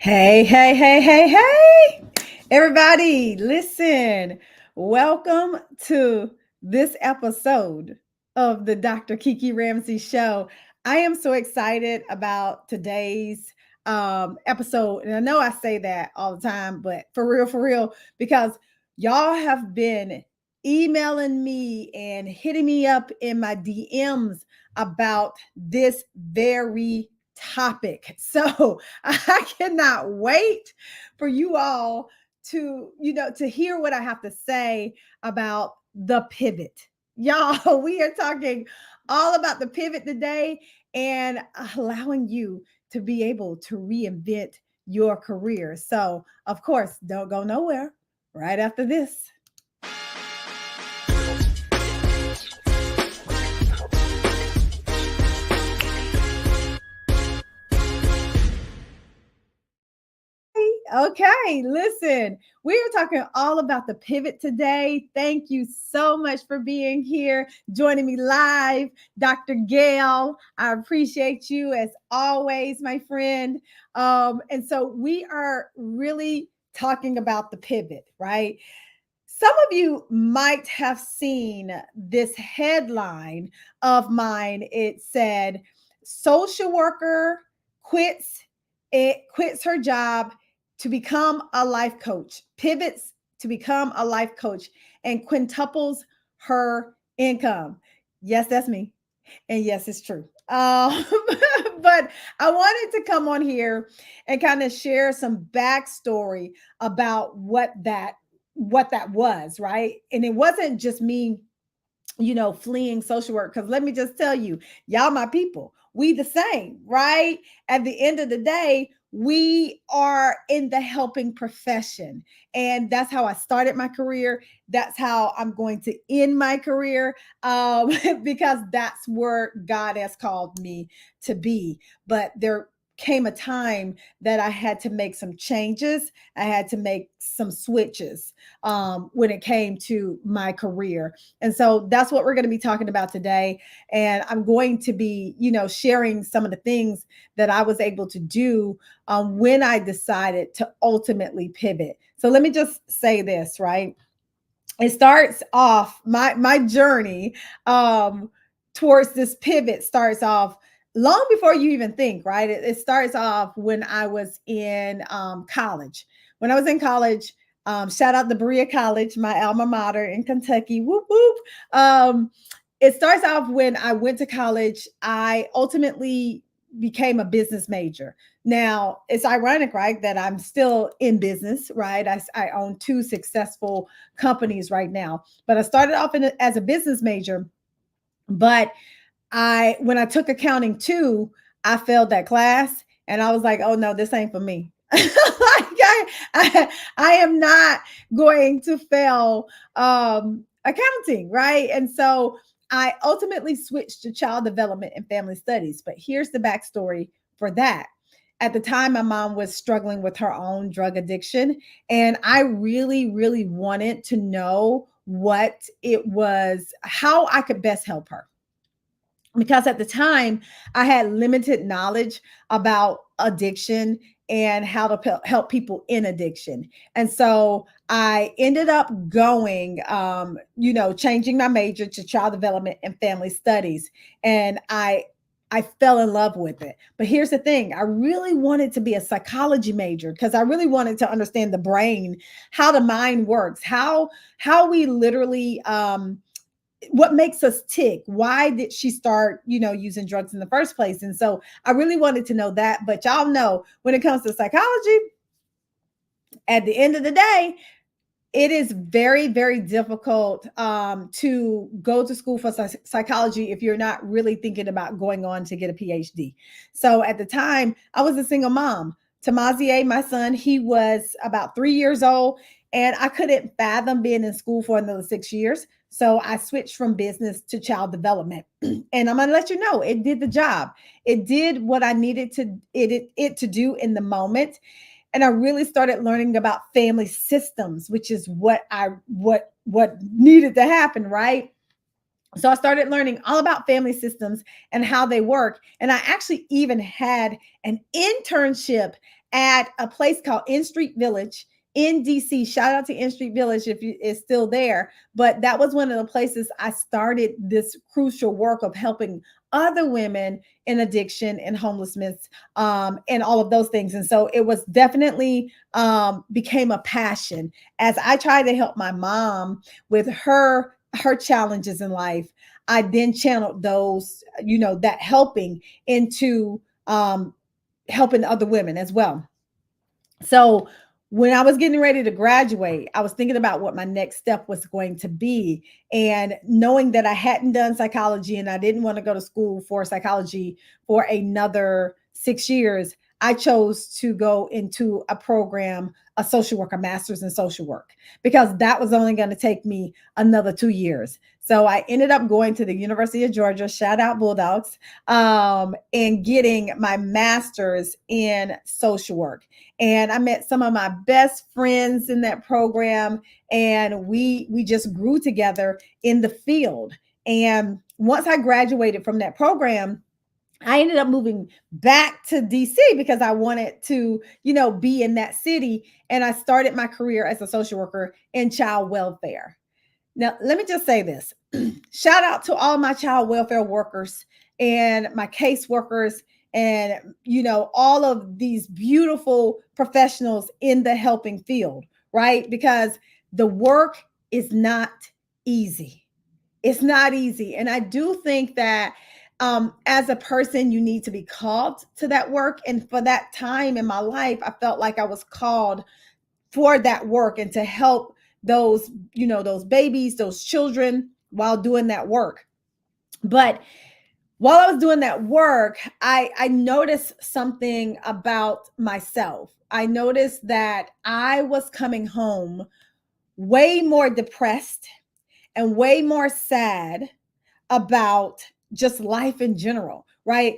Hey. Everybody, listen. Welcome to this episode of the Dr. Kiki Ramsey Show. I am so excited about today's episode. And I know I say that all the time, but for real, because y'all have been emailing me and hitting me up in my DMs about this very topic. So I cannot wait for you all to hear what I have to say about the pivot. Y'all, we are talking all about the pivot today and allowing you to be able to reinvent your career. So, of course, don't go nowhere right after this. Okay, listen, we are talking all about the pivot today. Thank you so much for being here, joining me live, Dr. Gail. I appreciate you as always, my friend. And so we are really talking about the pivot, right? Some of you might have seen this headline of mine. It said, social worker quits quits her job to become a life coach, pivots to become a life coach, and quintuples her income. Yes, that's me. And yes, it's true. But I wanted to come on here and kind of share some backstory about what that was, right? And it wasn't just me, fleeing social work. Because let me just tell you, y'all, my people, we the same, right? At the end of the day, we are in the helping profession. And that's how I started my career. That's how I'm going to end my career, because that's where God has called me to be. But there came a time that I had to make some changes. I had to make some switches when it came to my career. And so that's what we're going to be talking about today. And I'm going to be, sharing some of the things that I was able to do when I decided to ultimately pivot. So let me just say this, right? It starts off my journey towards this pivot starts off long before you even think, right? It starts off when I was in college. When I was in college, shout out to Berea College, my alma mater in Kentucky. Whoop whoop. It starts off when I went to college. I ultimately became a business major. Now, it's ironic, right, that I'm still in business, right? I own two successful companies right now, but I started off as a business major. But when I took accounting two, I failed that class, and I was like, oh no, this ain't for me. Like I am not going to fail accounting, right? And so I ultimately switched to child development and family studies. But here's the backstory for that. At the time, my mom was struggling with her own drug addiction, and I really wanted to know what it was, how I could best help her, because at the time I had limited knowledge about addiction and how to help people in addiction. And so I ended up going, changing my major to child development and family studies. And I fell in love with it. But here's the thing, I really wanted to be a psychology major because I really wanted to understand the brain, how the mind works, how we literally what makes us tick. Why did she start, using drugs in the first place? And so I really wanted to know that. But y'all know, when it comes to psychology, at the end of the day, it is very difficult to go to school for psychology if you're not really thinking about going on to get a PhD. So at the time, I was a single mom. Tamazier, my son, he was about 3 years old, and I couldn't fathom being in school for another 6 years. So I switched from business to child development. And I'm going to let you know, it did the job. It did what I needed it to do in the moment. And I really started learning about family systems, which is what needed to happen, right? So I started learning all about family systems and how they work. And I actually even had an internship at a place called In Street Village in DC. Shout out to In Street Village if it's still there. But that was one of the places I started this crucial work of helping other women in addiction and homelessness, and all of those things. And so it was definitely became a passion as I tried to help my mom with her challenges in life. I then channeled those, that helping into helping other women as well. So when I was getting ready to graduate, I was thinking about what my next step was going to be. And knowing that I hadn't done psychology and I didn't want to go to school for psychology for another 6 years, I chose to go into a program, a social work, a master's in social work, because that was only going to take me another 2 years. So I ended up going to the University of Georgia, shout out Bulldogs, and getting my master's in social work. And I met some of my best friends in that program, and we just grew together in the field. And once I graduated from that program, I ended up moving back to DC because I wanted to, be in that city. And I started my career as a social worker in child welfare. Now, let me just say this. Shout out to all my child welfare workers and my case workers and, all of these beautiful professionals in the helping field, right? Because the work is not easy. It's not easy. And I do think that as a person, you need to be called to that work. And for that time in my life, I felt like I was called for that work and to help those, those babies, those children while doing that work. But while I was doing that work, I noticed something about myself. I noticed that I was coming home way more depressed and way more sad about just life in general, right?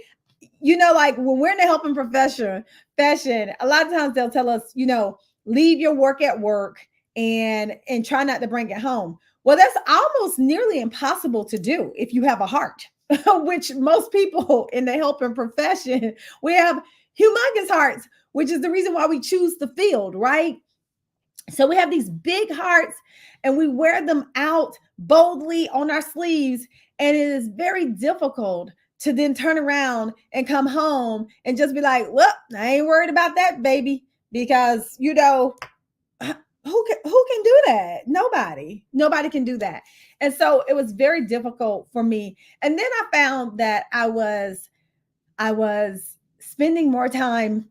Like when we're in the helping profession, a lot of times they'll tell us, leave your work at work and try not to bring it home. Well, that's almost nearly impossible to do if you have a heart, which most people in the helping profession, we have humongous hearts, which is the reason why we choose the field, right? So we have these big hearts and we wear them out boldly on our sleeves. And it is very difficult to then turn around and come home and just be like, well, I ain't worried about that, baby. Because, who can do that? Nobody can do that. And so it was very difficult for me. And then I found that I was spending more time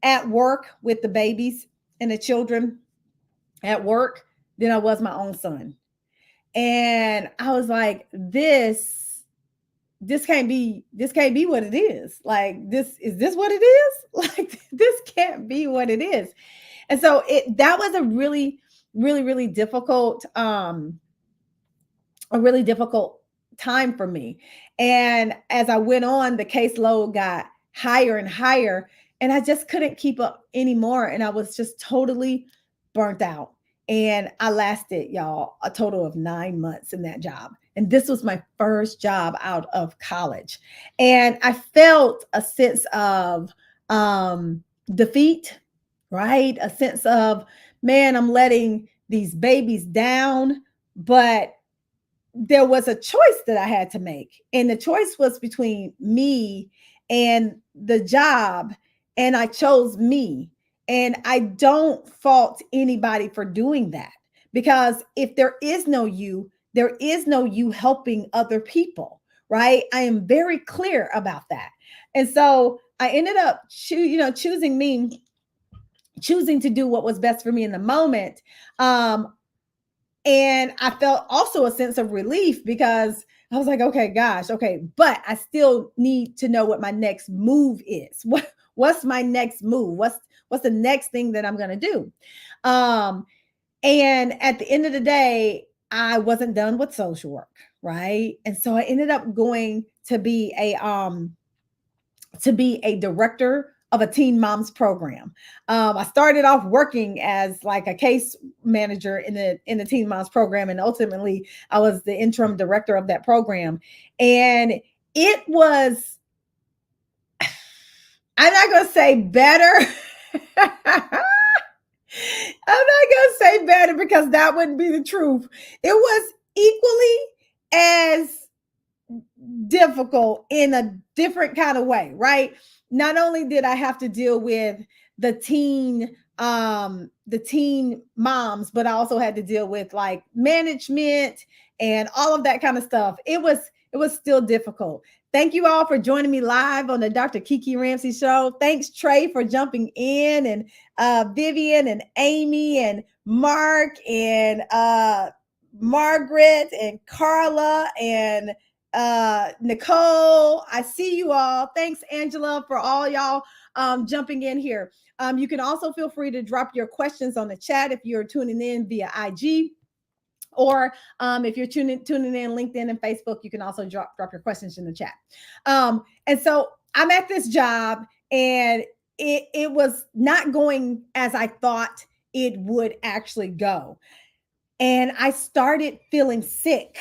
at work with the babies and the children at work than I was my own son. And I was like, this can't be what it is. Like, this what it is? Like, this can't be what it is. And so that was a really, really, really difficult, a really difficult time for me. And as I went on, the caseload got higher and higher, and I just couldn't keep up anymore. And I was just totally burnt out. And I lasted, y'all, a total of 9 months in that job. And this was my first job out of college. And I felt a sense of defeat, right? A sense of, man, I'm letting these babies down. But there was a choice that I had to make. And the choice was between me and the job. And I chose me. And I don't fault anybody for doing that, because if there is no you, there is no you helping other people, right? I am very clear about that. And so I ended up choosing me, choosing to do what was best for me in the moment. And I felt also a sense of relief because I was like, okay, gosh, okay, but I still need to know what my next move is. What's my next move? What's the next thing that I'm going to do? And at the end of the day, I wasn't done with social work, right? And so I ended up going to be a director of a teen moms program. I started off working as like a case manager in the teen moms program, and ultimately I was the interim director of that program. And it was, I'm not going to say better. I'm not going to say better because that wouldn't be the truth. It was equally as difficult in a different kind of way, right? Not only did I have to deal with the teen moms, but I also had to deal with like management and all of that kind of stuff. It was still difficult. Thank you all for joining me live on the Dr. Kiki Ramsey Show. Thanks, Trey, for jumping in, and Vivian and Amy and Mark and Margaret and Carla and Nicole. I see you all. Thanks, Angela, for all y'all jumping in here. You can also feel free to drop your questions on the chat if you're tuning in via IG. Or if you're tuning in LinkedIn and Facebook, you can also drop your questions in the chat. And so I'm at this job, and it was not going as I thought it would actually go. And I started feeling sick.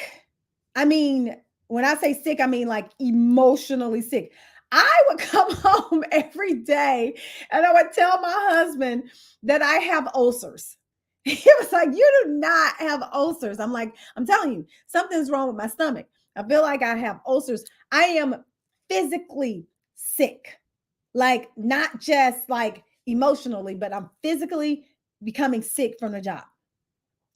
I mean, when I say sick, I mean like emotionally sick. I would come home every day and I would tell my husband that I have ulcers. He was like, "You do not have ulcers." I'm like, "I'm telling you, something's wrong with my stomach. I feel like I have ulcers. I am physically sick, like not just like emotionally, but I'm physically becoming sick from the job."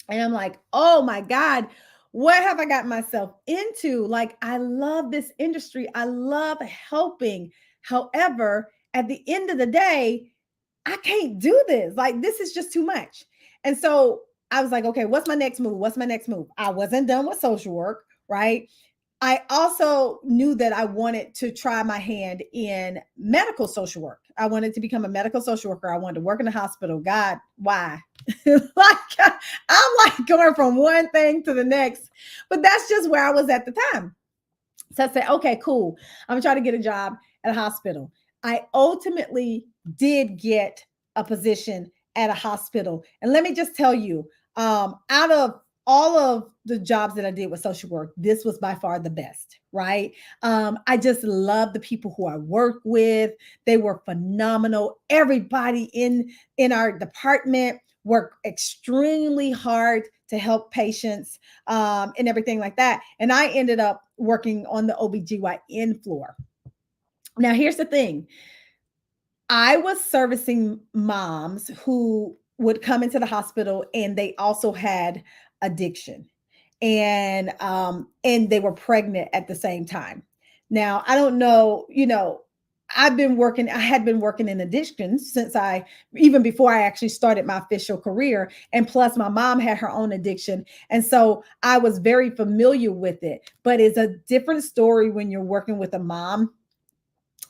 And I'm like, "Oh my God, what have I gotten myself into?" Like, I love this industry. I love helping. However, at the end of the day, I can't do this. Like, this is just too much. And so I was like, okay, what's my next move? What's my next move? I wasn't done with social work, right? I also knew that I wanted to try my hand in medical social work. I wanted to become a medical social worker. I wanted to work in the hospital. God, why? Like, I'm like going from one thing to the next, but that's just where I was at the time. So I said, okay, cool. I'm gonna try to get a job at a hospital. I ultimately did get a position at a hospital. And let me just tell you, out of all of the jobs that I did with social work, this was by far the best, right? I just love the people who I work with. They were phenomenal. Everybody in our department worked extremely hard to help patients and everything like that. And I ended up working on the OBGYN floor. Now, here's the thing. I was servicing moms who would come into the hospital and they also had addiction, and they were pregnant at the same time. Now, I don't know, I had been working in addiction since even before I actually started my official career. And plus my mom had her own addiction. And so I was very familiar with it, but it's a different story when you're working with a mom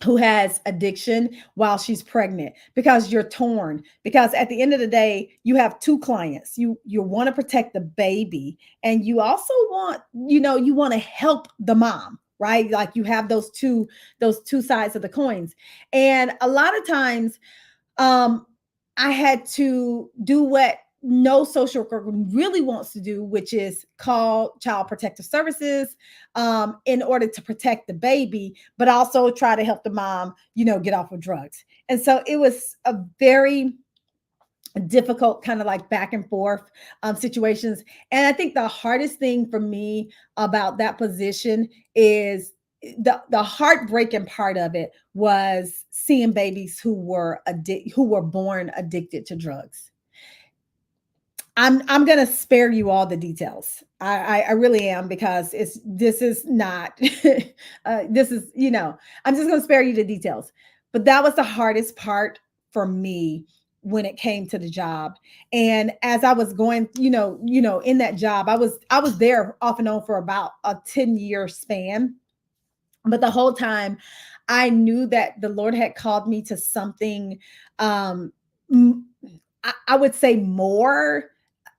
who has addiction while she's pregnant, because you're torn, because at the end of the day you have two clients. You want to protect the baby, and you also want, you want to help the mom, right? Like, you have those two sides of the coins. And a lot of times I had to do what no social worker really wants to do, which is call Child Protective Services in order to protect the baby, but also try to help the mom, get off of drugs. And so it was a very difficult kind of like back and forth situations. And I think the hardest thing for me about that position is the heartbreaking part of it was seeing babies who were born addicted to drugs. I'm gonna spare you all the details. I really am, because this is not this is, I'm just gonna spare you the details. But that was the hardest part for me when it came to the job. And as I was going, in that job, I was there off and on for about a 10-year span. But the whole time I knew that the Lord had called me to something, I would say more,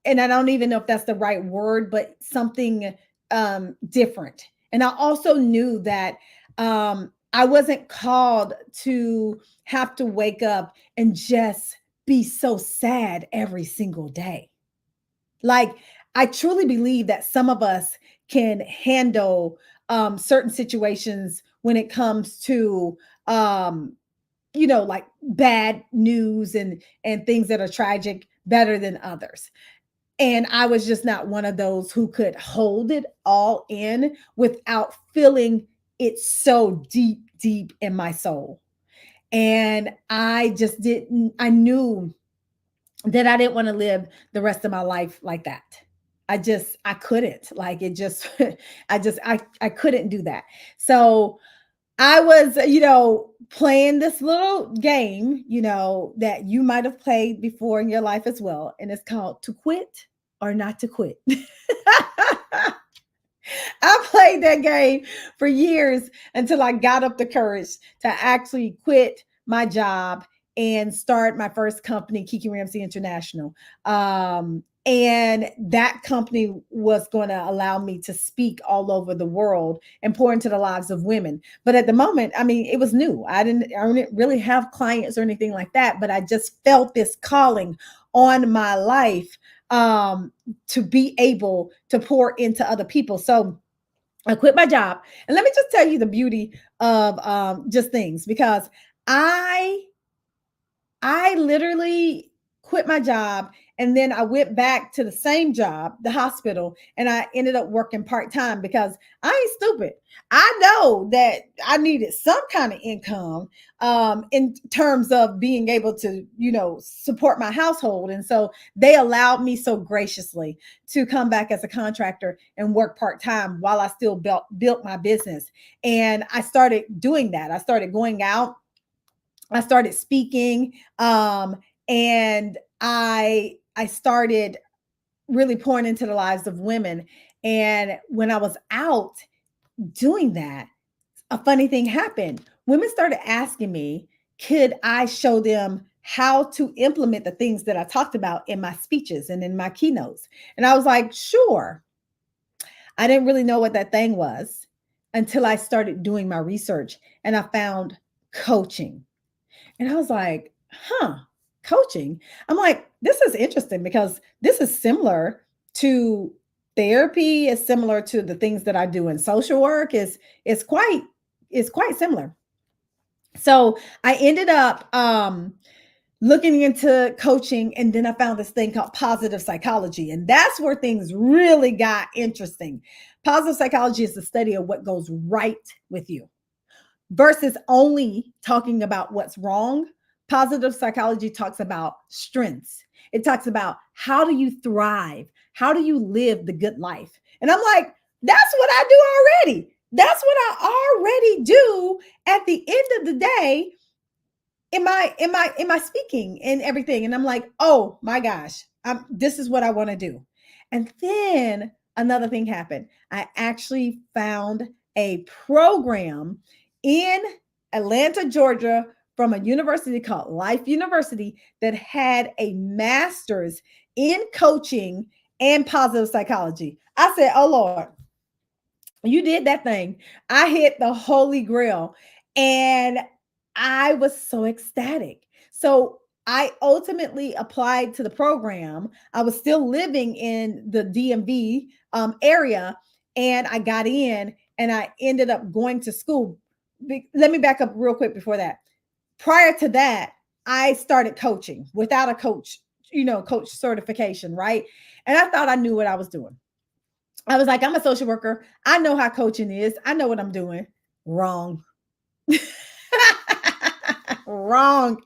and I don't even know if that's the right word, but something different. And I also knew that I wasn't called to have to wake up and just be so sad every single day. Like, I truly believe that some of us can handle certain situations when it comes to, um, like bad news and things that are tragic better than others. And I was just not one of those who could hold it all in without feeling it so deep, deep in my soul. And I just didn't, I knew that I didn't want to live the rest of my life like that. I couldn't. Like it just, I couldn't do that. So I was, playing this little game, that you might have played before in your life as well. And it's called To Quit or Not to Quit. I played that game for years until I got up the courage to actually quit my job and start my first company, Kiki Ramsey International. And that company was going to allow me to speak all over the world and pour into the lives of women. But at the moment, I mean, it was new. I didn't really have clients or anything like that, but I just felt this calling on my life to be able to pour into other people. So I quit my job. And let me just tell you the beauty of just things, because I I literally quit my job and then I went back to the same job, the hospital, and I ended up working part-time because I ain't stupid. I know that I needed some kind of income in terms of being able to, support my household. And so they allowed me so graciously to come back as a contractor and work part-time while I still built my business. And I started doing that. I started going out, I started speaking, and I started really pouring into the lives of women. And when I was out doing that, a funny thing happened. Women started asking me, could I show them how to implement the things that I talked about in my speeches and in my keynotes? And I was like, sure. I didn't really know what that thing was until I started doing my research and I found coaching. And I was like, huh, coaching. I'm like, this is interesting because this is similar to therapy, is similar to the things that I do in social work, is quite similar. So I ended up looking into coaching, and then I found this thing called positive psychology. And that's where things really got interesting. Positive psychology is the study of what goes right with you versus only talking about what's wrong. Positive psychology talks about strengths. It talks about how do you thrive? How do you live the good life? And I'm like, that's what I do already. That's what I already do at the end of the day in my speaking and everything. And I'm like, oh my gosh, this is what I want to do. And then another thing happened. I actually found a program in Atlanta, Georgia, from a university called Life University that had a master's in coaching and positive psychology. I said, oh Lord, you did that thing. I hit the holy grail. And I was so ecstatic. So I ultimately applied to the program. I was still living in the DMV area, and I got in and I ended up going to school. Let me back up real quick before that. Prior to that, I started coaching without a coach, coach certification, right? And I thought I knew what I was doing. I was like, I'm a social worker. I know how coaching is. I know what I'm doing. Wrong. Wrong.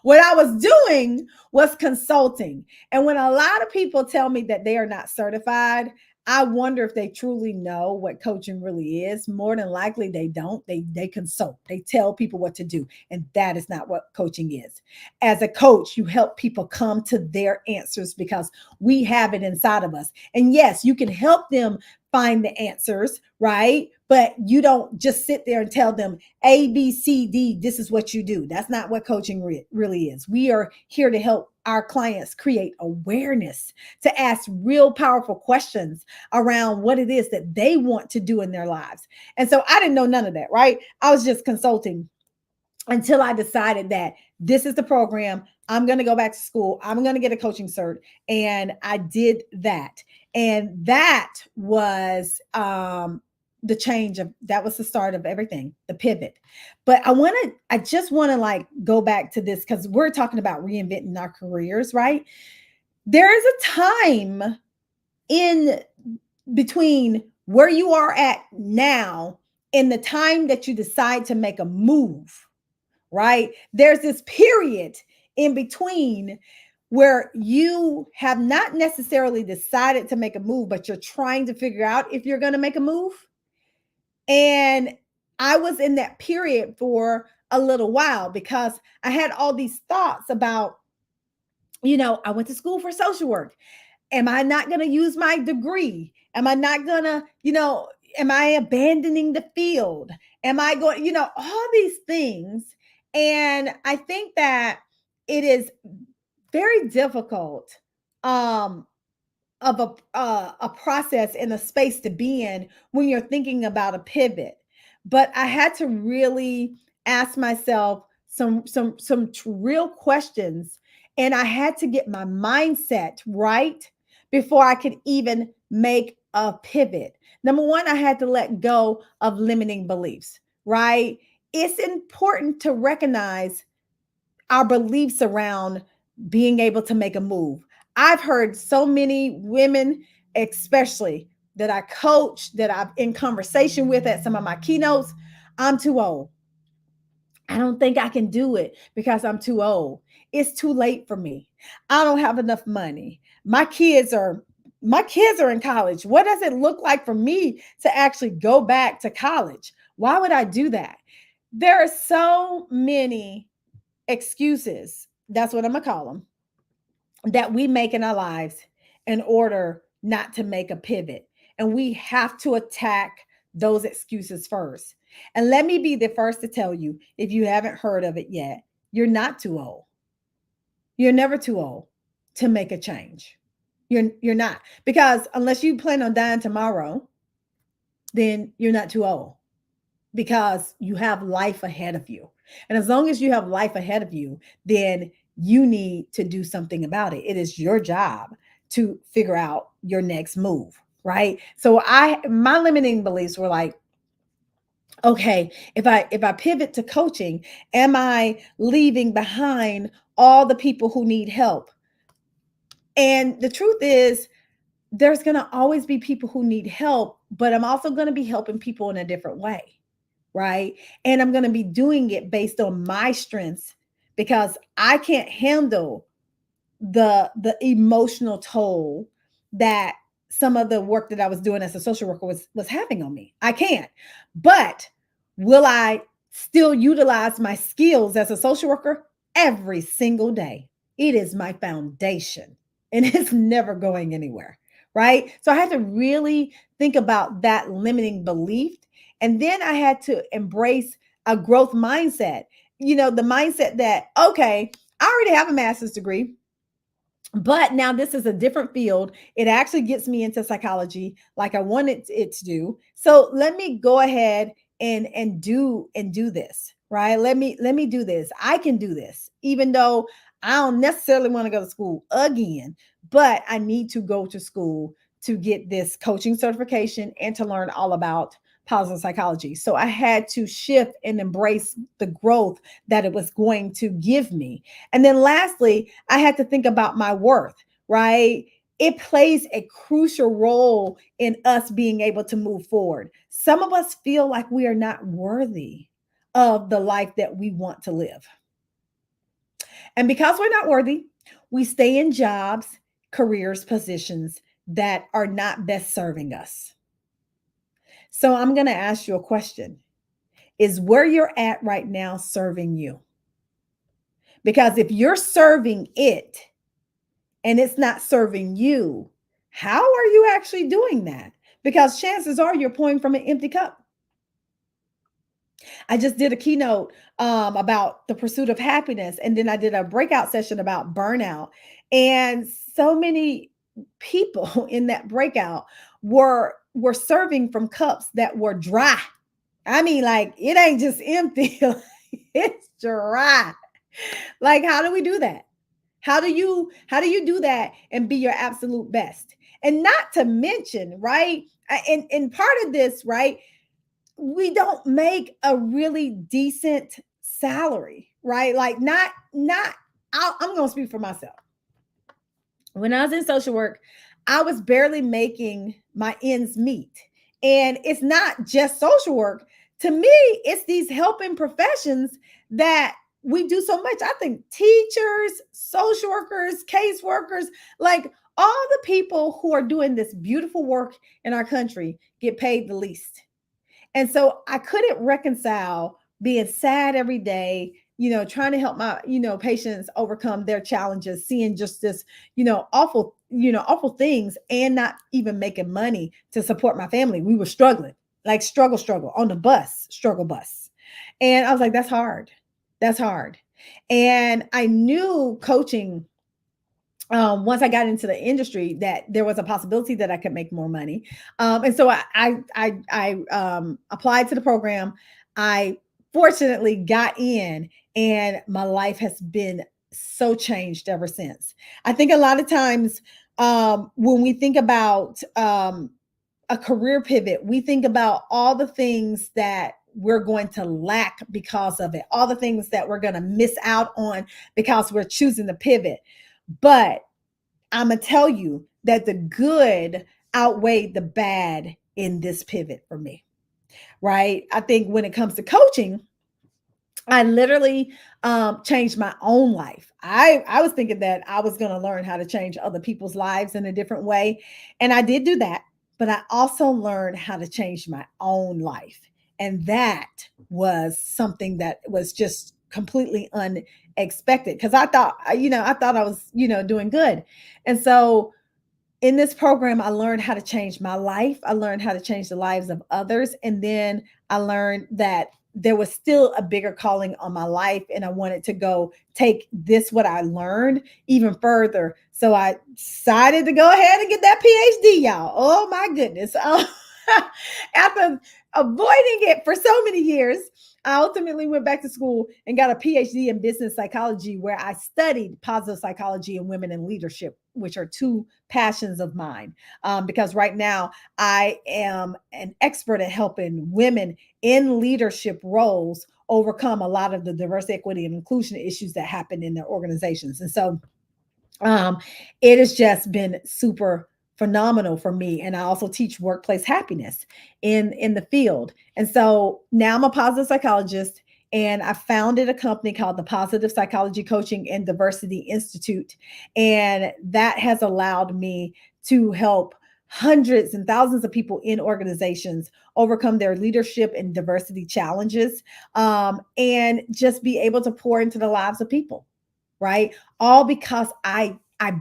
What I was doing was consulting. And when a lot of people tell me that they are not certified, I wonder if they truly know what coaching really is. More than likely they don't. They consult. They tell people what to do, and that is not what coaching is. As a coach, you help people come to their answers because we have it inside of us. And yes, you can help them find the answers, right? But you don't just sit there and tell them A, B, C, D, this is what you do. That's not what coaching really is. We are here to help our clients create awareness, to ask real powerful questions around what it is that they want to do in their lives. And so I didn't know none of that, right? I was just consulting until I decided that this is the program. I'm going to go back to school. I'm going to get a coaching cert. And I did that. And that was the change of, that was the start of everything, the pivot. But I just want to like go back to this because we're talking about reinventing our careers, right? There is a time in between where you are at now and the time that you decide to make a move, right? There's this period in between where you have not necessarily decided to make a move, but you're trying to figure out if you're going to make a move. And I was in that period for a little while because I had all these thoughts about, I went to school for social work. Am I not going to use my degree? Am I not going to, am I abandoning the field? Am I going, all these things. And I think that it is very difficult of a process and a space to be in when you're thinking about a pivot. But I had to really ask myself some real questions, and I had to get my mindset right before I could even make a pivot. Number one, I had to let go of limiting beliefs, right? It's important to recognize our beliefs around being able to make a move. I've heard so many women, especially that I coach, that I'm in conversation with at some of my keynotes. I'm too old. I don't think I can do it because I'm too old. It's too late for me. I don't have enough money. My kids are in college. What does it look like for me to actually go back to college? Why would I do that? There are so many excuses. That's what I'm going to call them, that we make in our lives in order not to make a pivot. And we have to attack those excuses first. And let me be the first to tell you, if you haven't heard of it yet, you're not too old. You're never too old to make a change. You're not. Because unless you plan on dying tomorrow, then you're not too old, because you have life ahead of you. And as long as you have life ahead of you, then you need to do something about it. It is your job to figure out your next move, right? So my limiting beliefs were like, okay, if I pivot to coaching, am I leaving behind all the people who need help? And the truth is, there's going to always be people who need help, but I'm also going to be helping people in a different way, right? And I'm going to be doing it based on my strengths, because I can't handle the emotional toll that some of the work that I was doing as a social worker was having on me. I can't. But will I still utilize my skills as a social worker every single day? It is my foundation and it's never going anywhere, right? So I had to really think about that limiting belief. And then I had to embrace a growth mindset. The mindset that, okay, I already have a master's degree, but now this is a different field. It actually gets me into psychology like I wanted it to do. So let me go ahead and do this, right? Let me do this. I can do this, even though I don't necessarily want to go to school again, but I need to go to school to get this coaching certification and to learn all about positive psychology. So I had to shift and embrace the growth that it was going to give me. And then lastly, I had to think about my worth, right? It plays a crucial role in us being able to move forward. Some of us feel like we are not worthy of the life that we want to live. And because we're not worthy, we stay in jobs, careers, positions that are not best serving us. So I'm going to ask you a question. Is where you're at right now serving you? Because if you're serving it and it's not serving you, how are you actually doing that? because chances are you're pouring from an empty cup. I just did a keynote about the pursuit of happiness, and then I did a breakout session about burnout. And so many people in that breakout were serving from cups that were dry. I mean, like it ain't just empty, it's dry. Like, how do we do that? How do you do that and be your absolute best? And not to mention, right? And part of this, right? We don't make a really decent salary, right? Like not I'm going to speak for myself. When I was in social work, I was barely making my ends meet. And it's not just social work. To me, it's these helping professions that we do so much. I think teachers, social workers, caseworkers, like all the people who are doing this beautiful work in our country get paid the least. And so I couldn't reconcile being sad every day, trying to help my, patients overcome their challenges, seeing just this, awful things and not even making money to support my family. We were struggling, like struggle on the bus, struggle bus. And I was like, that's hard. That's hard. And I knew coaching once I got into the industry that there was a possibility that I could make more money. And so I applied to the program. I fortunately got in, and my life has been so changed ever since. I think a lot of times when we think about a career pivot, we think about all the things that we're going to lack because of it, all the things that we're going to miss out on because we're choosing to pivot. But I'm going to tell you that the good outweighed the bad in this pivot for me, right? I think when it comes to coaching, I literally changed my own life. I was thinking that I was going to learn how to change other people's lives in a different way. And I did do that. But I also learned how to change my own life. And that was something that was just completely unexpected because I thought I was, doing good. And so in this program, I learned how to change my life. I learned how to change the lives of others. And then I learned that there was still a bigger calling on my life. And I wanted to go take this, what I learned, even further. So I decided to go ahead and get that PhD, y'all. Oh my goodness. After avoiding it for so many years, I ultimately went back to school and got a PhD in business psychology, where I studied positive psychology and women in leadership, which are two passions of mine. Because right now I am an expert at helping women in leadership roles overcome a lot of the diversity, equity, and inclusion issues that happen in their organizations. And so um, it has just been super phenomenal for me. And I also teach workplace happiness in the field. And so now I'm a positive psychologist, and I founded a company called the Positive Psychology Coaching and Diversity Institute. And that has allowed me to help hundreds and thousands of people in organizations overcome their leadership and diversity challenges, and just be able to pour into the lives of people, right? All because I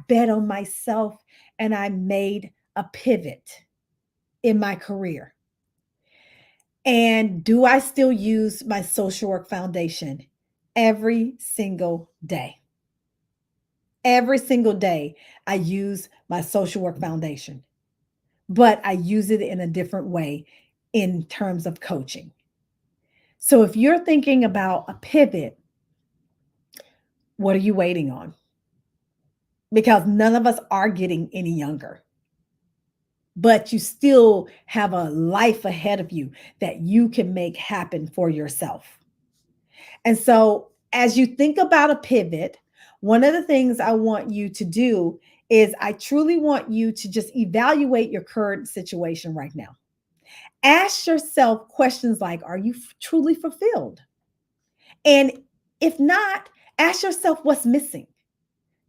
bet on myself and I made a pivot in my career. And do I still use my social work foundation every single day? Every single day, I use my social work foundation, but I use it in a different way in terms of coaching. So if you're thinking about a pivot, what are you waiting on? Because none of us are getting any younger, but you still have a life ahead of you that you can make happen for yourself. And so, as you think about a pivot, one of the things I want you to do is I truly want you to just evaluate your current situation right now. Ask yourself questions like, are you truly fulfilled? And if not, ask yourself what's missing.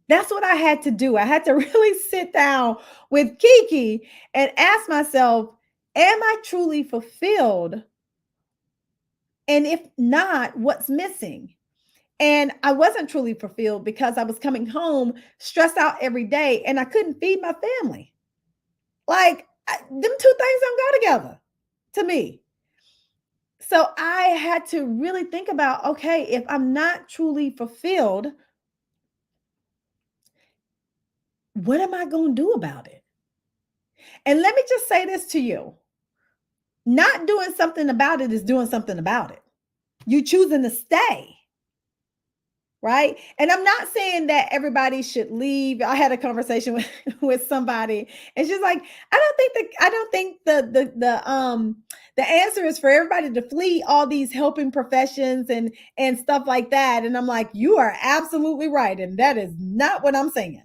That's what I had to do. I had to really sit down with Kiki and ask myself, am I truly fulfilled? And if not, what's missing? And I wasn't truly fulfilled because I was coming home stressed out every day and I couldn't feed my family. Like, Them two things don't go together to me. So I had to really think about, okay, if I'm not truly fulfilled, what am I going to do about it? And let me just say this to you. Not doing something about it is doing something about it. You choosing to stay, right? And I'm not saying that everybody should leave. I had a conversation with, with somebody, and she's like, I don't think the answer is for everybody to flee all these helping professions and stuff like that. And I'm like, you are absolutely right. And that is not what I'm saying.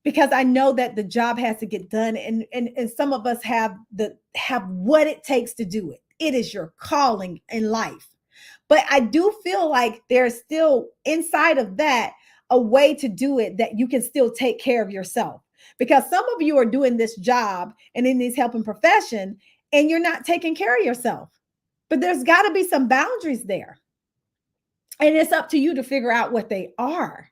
Because I know that the job has to get done, and some of us have what it takes to do it. It is your calling in life. But I do feel like there's still inside of that a way to do it that you can still take care of yourself. Because some of you are doing this job and in these helping profession, and you're not taking care of yourself. But there's got to be some boundaries there. And it's up to you to figure out what they are.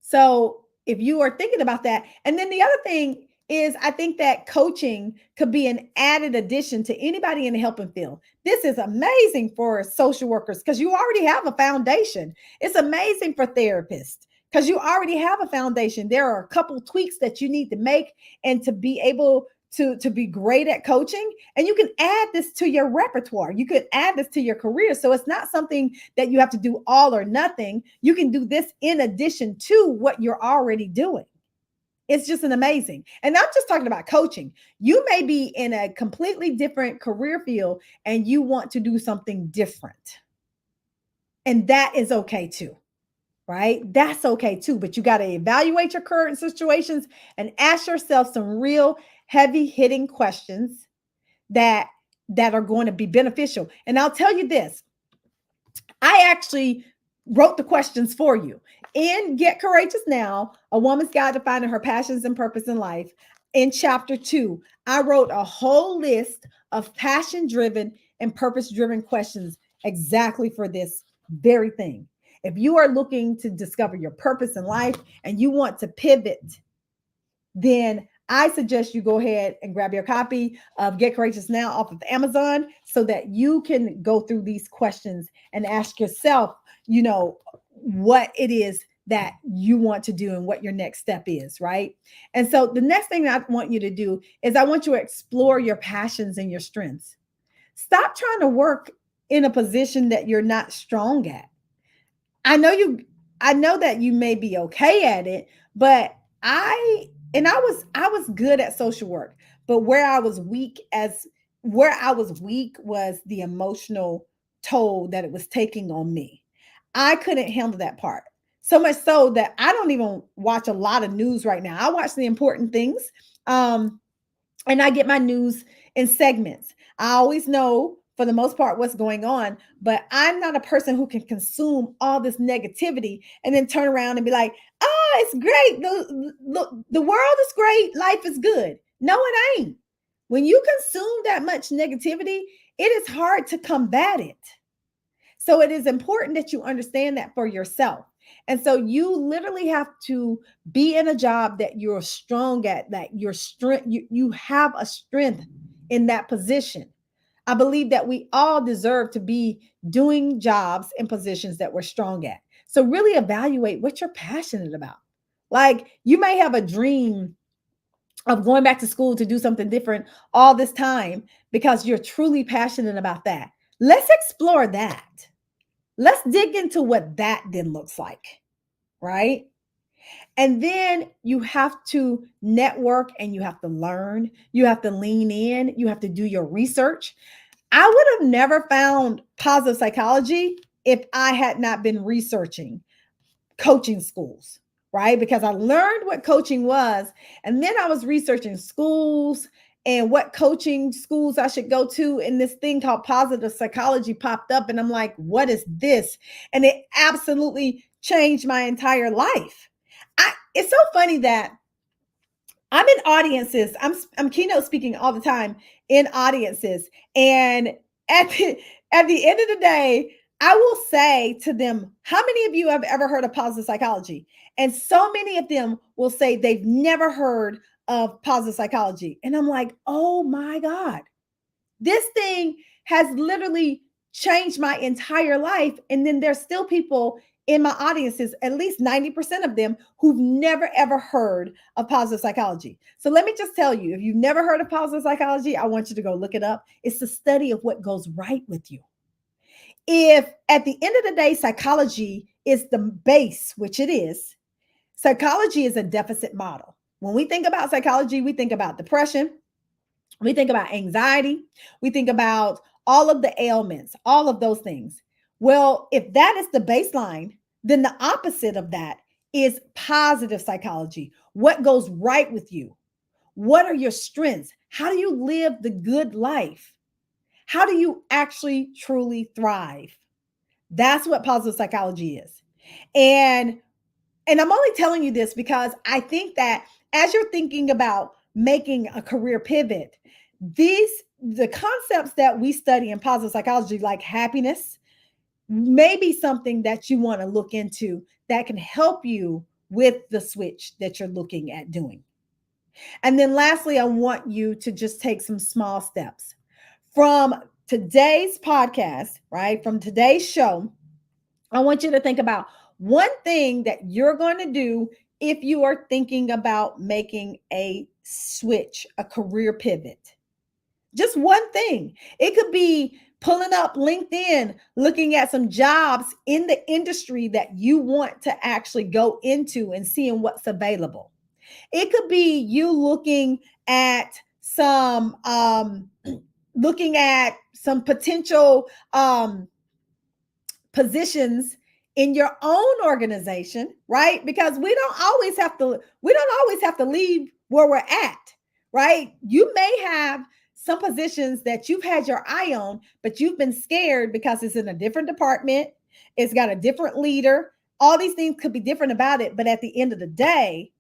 So if you are thinking about that, and then the other thing is, I think that coaching could be an added addition to anybody in the helping field. This is amazing for social workers because you already have a foundation. It's amazing for therapists because you already have a foundation. There are a couple tweaks that you need to make and to be able to be great at coaching, and you can add this to your repertoire. You could add this to your career, so it's not something that you have to do all or nothing. You can do this in addition to what you're already doing. It's just an amazing. And I'm just talking about coaching. You may be in a completely different career field and you want to do something different, and that is okay too. Right? That's okay too. But you got to evaluate your current situations and ask yourself some real heavy hitting questions that are going to be beneficial. And I'll tell you this, I actually wrote the questions for you in Get Courageous Now, A Woman's Guide to Finding Her Passions and Purpose in Life. In chapter 2, I wrote a whole list of passion driven and purpose driven questions exactly for this very thing. If you are looking to discover your purpose in life and you want to pivot, then I suggest you go ahead and grab your copy of Get Courageous Now off of Amazon so that you can go through these questions and ask yourself, what it is that you want to do and what your next step is, right? And so the next thing that I want you to do is I want you to explore your passions and your strengths. Stop trying to work in a position that you're not strong at. I know that you may be okay at it, but I was good at social work, but where I was weak was the emotional toll that it was taking on me. I couldn't handle that part. So much so that I don't even watch a lot of news right now. I watch the important things. Um, and I get my news in segments. I always know for the most part what's going on, but I'm not a person who can consume all this negativity and then turn around and be like, "Oh, it's great. The world is great. Life is good." No, it ain't. When you consume that much negativity, it is hard to combat it. So it is important that you understand that for yourself. And so you literally have to be in a job that you're strong at, that your strength, you have a strength in that position. I believe that we all deserve to be doing jobs and positions that we're strong at. So really evaluate what you're passionate about. Like you may have a dream of going back to school to do something different all this time because you're truly passionate about that. Let's explore that. Let's dig into what that then looks like, right? And then you have to network and you have to learn. You have to lean in. You have to do your research. I would have never found positive psychology if I had not been researching coaching schools, right? Because I learned what coaching was, and then I was researching schools and what coaching schools I should go to. And this thing called positive psychology popped up, and I'm like, what is this? And it absolutely changed my entire life. It's so funny that I'm in audiences. I'm keynote speaking all the time in audiences, and at the, at the end of the day, I will say to them, "How many of you have ever heard of positive psychology?" And so many of them will say they've never heard of positive psychology. And I'm like, oh my God, this thing has literally changed my entire life. And then there's still people in my audiences, at least 90% of them, who've never ever heard of positive psychology. So let me just tell you, if you've never heard of positive psychology, I want you to go look it up. It's the study of what goes right with you. If at the end of the day, psychology is the base, which it is, psychology is a deficit model. When we think about psychology, we think about depression, we think about anxiety, we think about all of the ailments, all of those things. Well, if that is the baseline, then the opposite of that is positive psychology. What goes right with you? What are your strengths? How do you live the good life? How do you actually truly thrive? That's what positive psychology is. And I'm only telling you this because I think that as you're thinking about making a career pivot, the concepts that we study in positive psychology, like happiness, may be something that you want to look into that can help you with the switch that you're looking at doing. And then lastly, I want you to just take some small steps from today's podcast, right? From today's show. I want you to think about one thing that you're going to do if you are thinking about making a switch, a career pivot. Just one thing. It could be pulling up LinkedIn, looking at some jobs in the industry that you want to actually go into and seeing what's available. It could be you looking at some potential positions in your own organization, right? Because we don't always have to leave where we're at, right? You may have some positions that you've had your eye on, but you've been scared because it's in a different department, it's got a different leader. All these things could be different about it, but at the end of the day,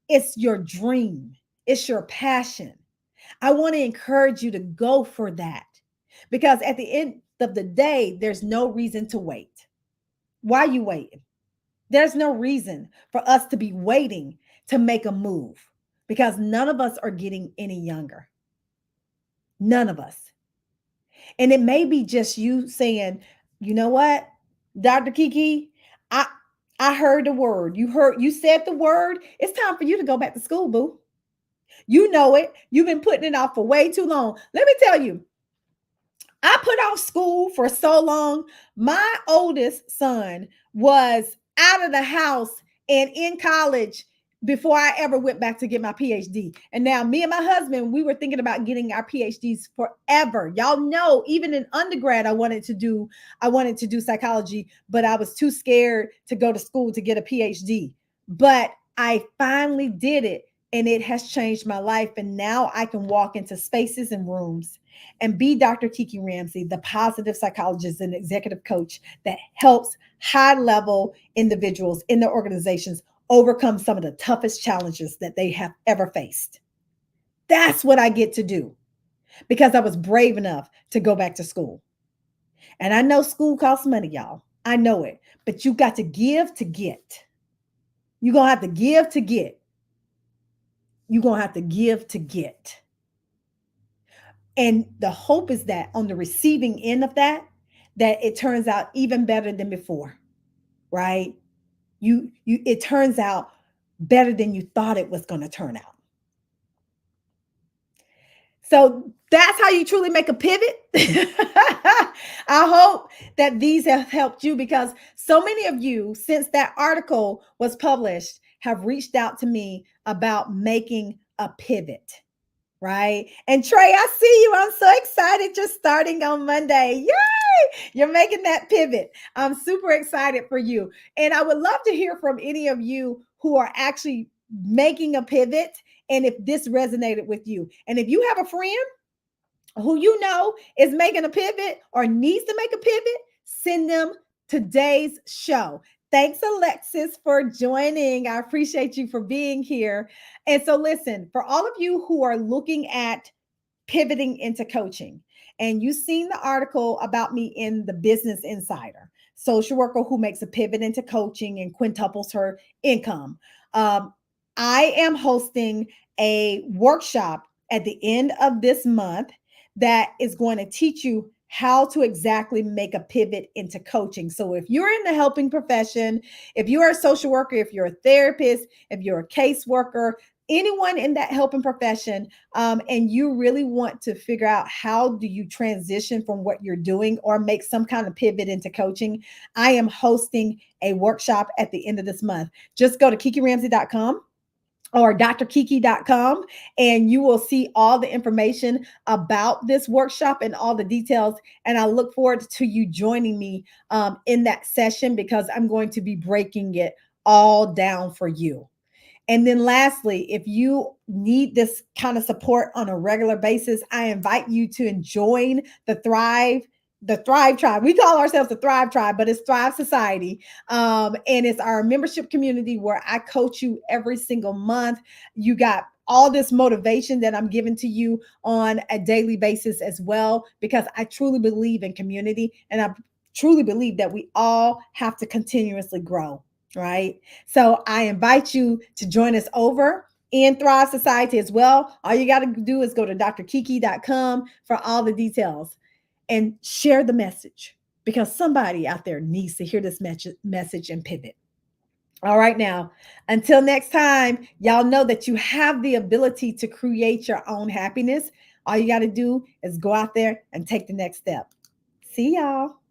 it's your dream, it's your passion. I want to encourage you to go for that because at the end of the day, there's no reason to wait. Why are you waiting? There's no reason for us to be waiting to make a move because none of us are getting any younger. None of us. And it may be just you saying, you know what, Dr. Kiki, I I heard the word. You said the word. It's time for you to go back to school, boo. You know it. You've been putting it off for way too long. Let me tell you, I put off school for so long. My oldest son was out of the house and in college before I ever went back to get my PhD. And now me and my husband, we were thinking about getting our PhDs forever. Y'all know, even in undergrad, I wanted to do psychology, but I was too scared to go to school to get a PhD. But I finally did it and it has changed my life. And now I can walk into spaces and rooms and be Dr. Kiki Ramsey, the positive psychologist and executive coach that helps high level individuals in their organizations overcome some of the toughest challenges that they have ever faced. That's what I get to do because I was brave enough to go back to school. And I know school costs money, y'all. I know it, but you got to give to get. You're going to have to give to get. You're going to have to give to get. And the hope is that on the receiving end of that it turns out even better than before, right? It turns out better than you thought it was going to turn out. So that's how you truly make a pivot. I hope that these have helped you because so many of you, since that article was published, have reached out to me about making a pivot. Right. And Trey, I see you. I'm so excited. You're starting on Monday. Yay! You're making that pivot. I'm super excited for you. And I would love to hear from any of you who are actually making a pivot and if this resonated with you. And if you have a friend who you know is making a pivot or needs to make a pivot, send them today's show. Thanks, Alexis, for joining. I appreciate you for being here. And so listen, for all of you who are looking at pivoting into coaching, and you've seen the article about me in the Business Insider, social worker who makes a pivot into coaching and quintuples her income. I am hosting a workshop at the end of this month that is going to teach you how to exactly make a pivot into coaching. So if you're in the helping profession, if you're a social worker, if you're a therapist, if you're a caseworker, anyone in that helping profession, and you really want to figure out how do you transition from what you're doing or make some kind of pivot into coaching, I am hosting a workshop at the end of this month. Just go to kikiramsey.com or drkiki.com, and you will see all the information about this workshop and all the details. And I look forward to you joining me in that session, because I'm going to be breaking it all down for you. And then lastly, if you need this kind of support on a regular basis, I invite you to join the Thrive Tribe. We call ourselves the Thrive Tribe, but it's Thrive Society. And it's our membership community where I coach you every single month. You got all this motivation that I'm giving to you on a daily basis as well, because I truly believe in community, and I truly believe that we all have to continuously grow, right? So I invite you to join us over in Thrive Society as well. All you got to do is go to drkiki.com for all the details, and share the message, because somebody out there needs to hear this message and pivot. All right, now, until next time, y'all know that you have the ability to create your own happiness. All you got to do is go out there and take the next step. See y'all.